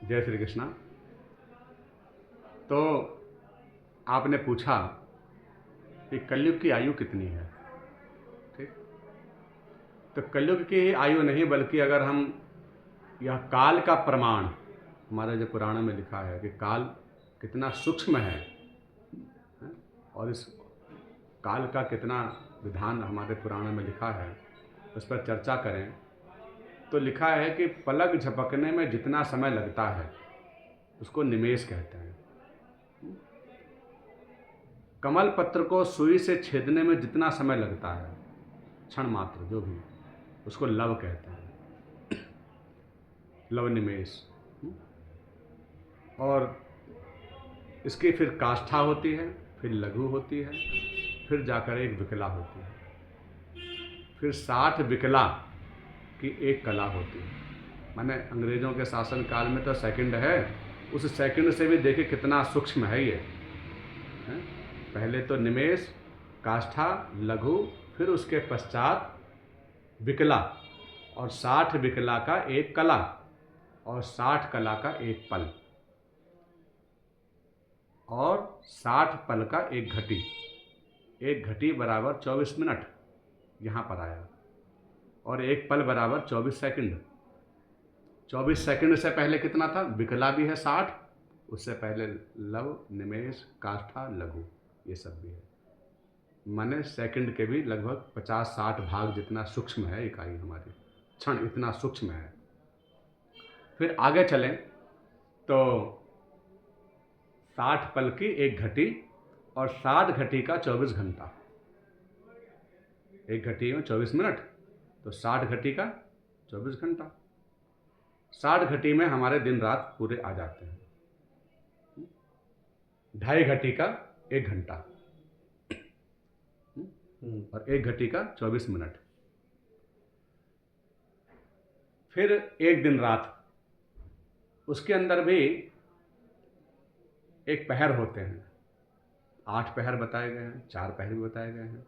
जय श्री कृष्णा। तो आपने पूछा कि कलयुग की आयु कितनी है। ठीक, तो कलयुग की आयु नहीं, बल्कि अगर हम यह काल का प्रमाण, हमारे जो पुराणों में लिखा है कि काल कितना सूक्ष्म है, और इस काल का कितना विधान हमारे पुराणों में लिखा है, उस पर चर्चा करें तो लिखा है कि पलक झपकने में जितना समय लगता है उसको निमेष कहते हैं। कमल पत्र को सुई से छेदने में जितना समय लगता है, क्षण मात्र जो भी, उसको लव कहते हैं, लव निमेष। और इसकी फिर काष्ठा होती है, फिर लघु होती है, फिर जाकर एक विकला होती है, फिर 60 विकला की एक कला होती है। माने अंग्रेज़ों के शासन काल में तो सेकंड है, उस सेकंड से भी देखिए कितना सूक्ष्म है ये, है? पहले तो निमेष, काष्ठा, लघु, फिर उसके पश्चात विकला, और 60 विकला का एक कला, और 60 कला का एक पल, और 60 पल का एक घटी। एक घटी बराबर 24 मिनट यहाँ पर आया, और एक पल बराबर 24 सेकंड। 24 सेकंड से पहले कितना था? विकला भी है 60, उससे पहले लव, निमेष, काष्ठा, लघु, ये सब भी है। माने सेकंड के भी लगभग 50-60 भाग जितना सूक्ष्म है इकाई हमारी, क्षण इतना सूक्ष्म है। फिर आगे चलें तो 60 पल की एक घटी, और 60 घटी का 24 घंटा। एक घटी में 24 मिनट, तो 60 घटी का 24 घंटा। 60 घटी में हमारे दिन रात पूरे आ जाते हैं। 2.5 घटी का 1 घंटा, और 1 घटी का 24 मिनट। फिर एक दिन रात, उसके अंदर भी एक पहर होते हैं। 8 पहर बताए गए हैं, 4 पहर भी बताए गए हैं।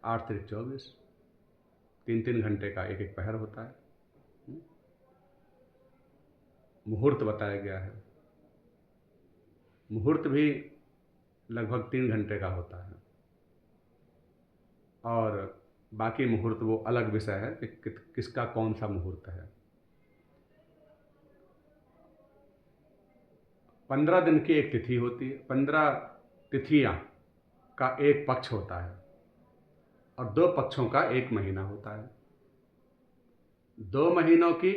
8 तिरिक 24, 3-3 घंटे का एक एक पहर होता है। मुहूर्त बताया गया है, मुहूर्त भी लगभग 3 घंटे का होता है। और बाकी मुहूर्त वो अलग विषय है कि किसका कौन सा मुहूर्त है। 15 दिन की एक तिथि होती है, 15 तिथियां का एक पक्ष होता है, और 2 पक्षों का एक महीना होता है। 2 महीनों की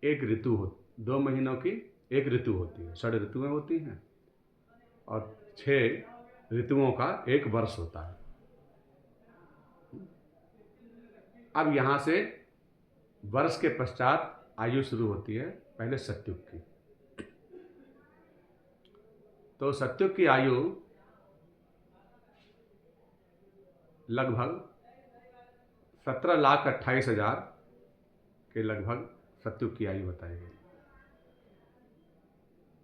एक ऋतु हो, 2 महीनों की एक ऋतु होती है, 6 ऋतुएं होती हैं, और 6 ऋतुओं का एक वर्ष होता है। अब यहाँ से वर्ष के पश्चात आयु शुरू होती है, पहले सतयुग की। तो सतयुग की आयु लगभग 17,28,000 के लगभग सतयुग की आयु बताई गई।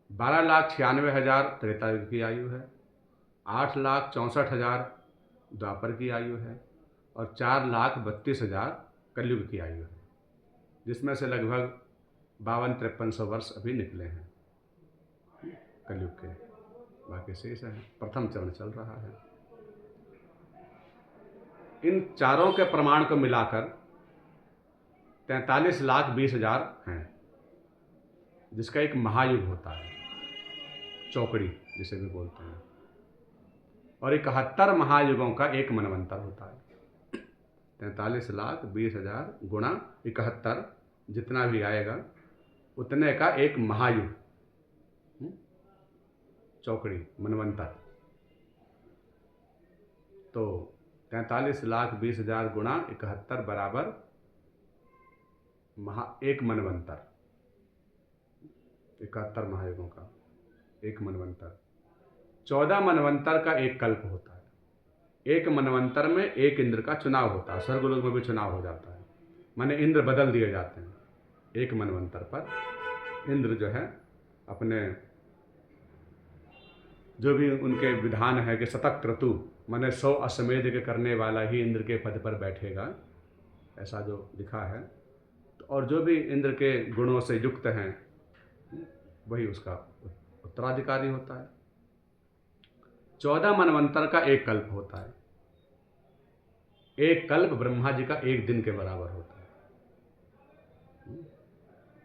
12,96,000 त्रेता युग की आयु है, 8,64,000 द्वापर की आयु है, और 4,32,000 कलयुग की आयु है, जिसमें से लगभग 52-5300 वर्ष अभी निकले हैं कलयुग के, बाकी शेष है, प्रथम चरण चल रहा है। इन चारों के प्रमाण को मिलाकर 43,20,000 हैं, जिसका एक महायुग होता है, चौकड़ी जिसे भी बोलते हैं, और 71 महायुगों का एक मनवंतर होता है। 43,20,000 गुणा 71, जितना भी आएगा उतने का एक महायुग, चौकड़ी, मनवंतर। तो 43,20,000 गुणा 71 बराबर एक मनवंतर, 71 महायुगों का एक मनवंतर। 14 मनवंतर का एक कल्प होता है। एक मनवंतर में एक इंद्र का चुनाव होता है, स्वर्गलोक में भी चुनाव हो जाता है, माने इंद्र बदल दिए जाते हैं। एक मनवंतर पर इंद्र जो है अपने जो भी उनके विधान है कि शतक क्रतु, माने 100 अश्वमेध के करने वाला ही इंद्र के पद पर बैठेगा, ऐसा जो लिखा है। और जो भी इंद्र के गुणों से युक्त हैं, वही उसका उत्तराधिकारी होता है। 14 मनवंतर का एक कल्प होता है। एक कल्प ब्रह्मा जी का एक दिन के बराबर होता है।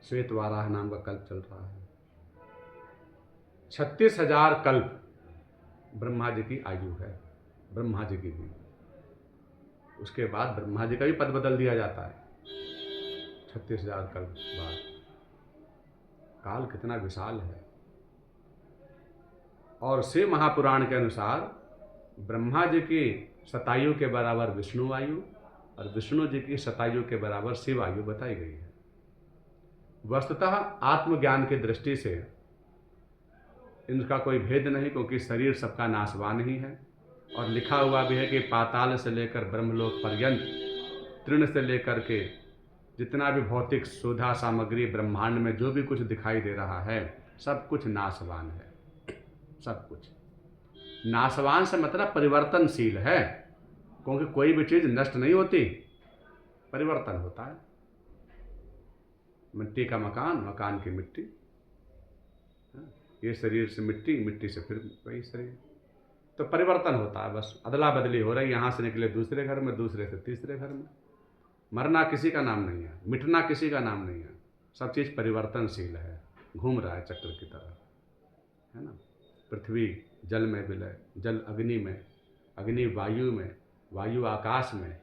श्वेत वाराह नाम का कल्प चल रहा है। 36,000 कल्प ब्रह्मा जी की आयु है, ब्रह्मा जी की भी। उसके बाद ब्रह्मा जी का भी पद बदल दिया जाता है 36,000 कल्प बाद। काल कितना विशाल है। और शिव महापुराण के अनुसार ब्रह्मा जी की शतायु के बराबर विष्णु आयु और विष्णु जी की शतायु के बराबर शिव आयु बताई गई है। वस्तुतः आत्मज्ञान की दृष्टि से इनका कोई भेद नहीं, क्योंकि शरीर सबका नाशवान ही है। और लिखा हुआ भी है कि पाताल से लेकर ब्रह्मलोक पर्यंत, तृण से लेकर के जितना भी भौतिक सुधा सामग्री ब्रह्मांड में जो भी कुछ दिखाई दे रहा है, सब कुछ नाशवान है। सब कुछ नाशवान से मतलब परिवर्तनशील है, क्योंकि कोई भी चीज़ नष्ट नहीं होती, परिवर्तन होता है। मिट्टी का मकान, मकान की मिट्टी, ये शरीर से मिट्टी, मिट्टी से फिर वही शरीर, तो परिवर्तन होता है। बस अदला बदली हो रही, यहाँ से निकले दूसरे घर में, दूसरे से तीसरे घर में। मरना किसी का नाम नहीं है, मिटना किसी का नाम नहीं है। सब चीज़ परिवर्तनशील है, घूम रहा है चक्र की तरह, है ना। पृथ्वी जल में विलय, जल अग्नि में, अग्नि वायु में, वायु आकाश में,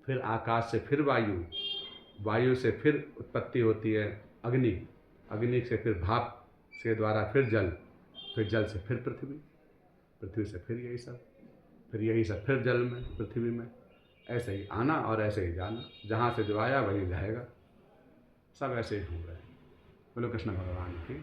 फिर आकाश से फिर वायु, वायु से फिर उत्पत्ति होती है अग्नि, अग्नि से फिर भाप के द्वारा फिर जल से फिर पृथ्वी, पृथ्वी से फिर यही सब, फिर यही सब फिर जल में, पृथ्वी में। ऐसे ही आना और ऐसे ही जाना, जहाँ से जो आया वहीं जाएगा। सब ऐसे ही हो रहे हैं। बोलो कृष्ण भगवान की।